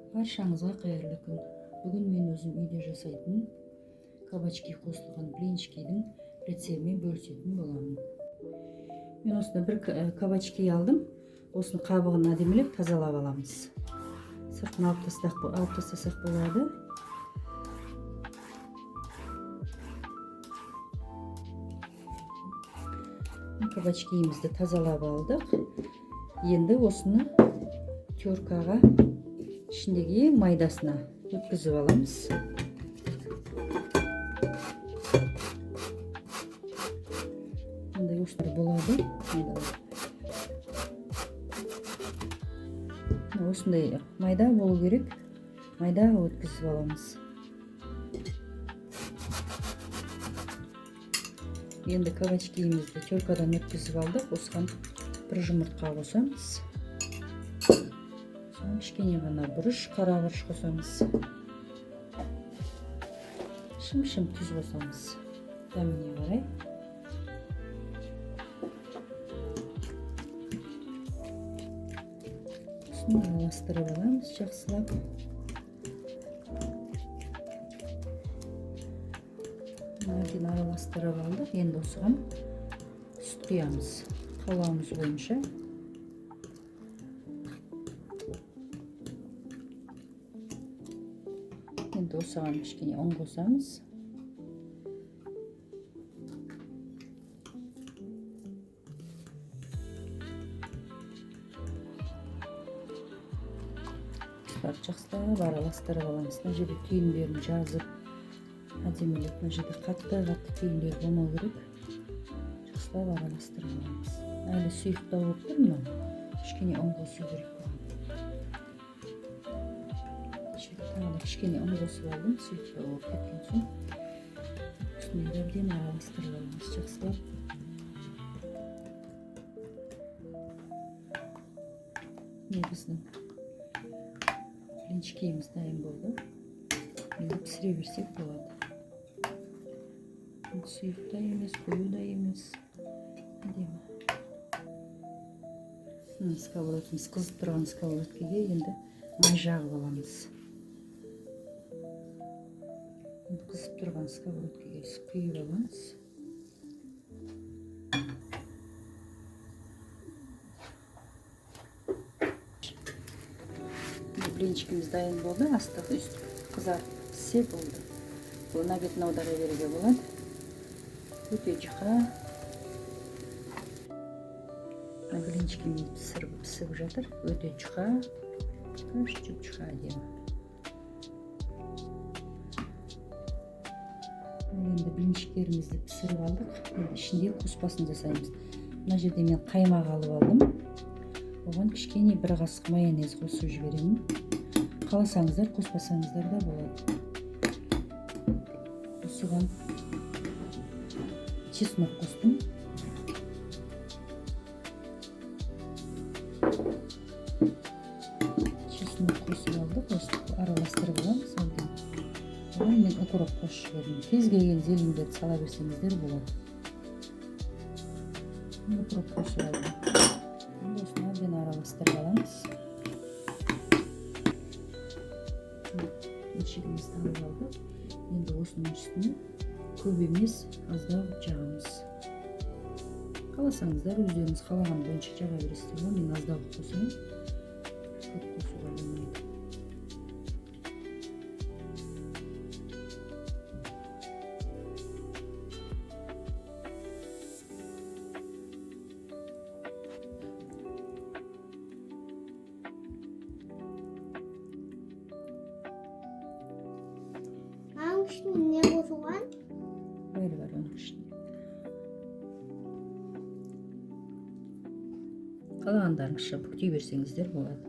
Баршаңызға қайырлы күн. Бүгін мен өзім үйде жасайтын кабачки қосылған блинчикидің рецептімен бөлісетін боламын. Мен осында бір кабачки алдым. Осыны қабығын әдемілеп тазалап аламыз. Сыртын алып тастасақ болады. Кабачкиімізді тазалап алдық. Енді осыны теркаға ішіндегі ең майдасына өткізіп аламыз. Мындай осылар болады. Осындай майда болу керек. Майдаға өткізіп аламыз. Енді кабачкиімізді теркадан өткізіп алдық. Осыған бір жұмыртқа қосамыз. Кішкене ғана бұрыш, қара бұрыш қосамыз. Шым-шым тұз қосамыз. Дәміне қарай. Осыны араластырып аламыз жақсылап. Мынаны араластырып алдық. Енді осыған сүт құямыз. Қалауымыз бойынша. Енді осыған кішкене ұн қосамыз. Жақсылап араластырып аламыз. Мына жерде түйіндерін жазып, әдемілеп, мына жерде қатты түйіндер болмау керек. Жақсылап араластырып аламыз. Әлі сұйықтау болып тұр мынау. Кішкене ұн қосу керек. Кішкене ұн қосып алдым, сұйықтау болып кеткен соң. Осыны әбден араластырып аламыз жақсылап. Біздің блинчикиіміз дайын болды. Енді пісіре берсек болады. Сұйық та емес, қою да емес. Әдемі. Сковородкамыз қызып тұрған сковородкаға енді май жағып аламыз. Қызып тұрған сковородкаға құйып аламыз. Блинчикіміз дайын болды. Астық үсті қызарып піссе болды. Бұл наггетін аудара беруге болады. Өте жұқа. Блинчикіміз пісіп жатыр. Өте жұқа. Жұқа әдемі. Енді блинчиктерімізді пісіріп алдық. Ішінде қоспасын жасаймыз. Мына жерде мен қаймақ алып алдым. Оған кішкене бір қасық майонез қосып жіберемін. Қаласаңыздар, қоспасаңыздар да болады. Осыған чеснок қостым. Чеснок қосып алдық. Араластырып аламыз. Оған мен укроп қосып жібердім. Кез келген зелендерді сала берсеңіздер болады. Укроп қосып алдым. Осыны әбден араластырып аламыз. Блинчигімізді алып алдық. Енді осының үстіне көп емес, аздау жағамыз. Қаласаңыздар, өздеріңіз қалаған бойынша жаға бересіздер. Мен аздау қосамын. Көп қосуға болмайды. Ne koyulan? Var onun içinde. Қалағандарыңызша бүктей берсеңіздер болады.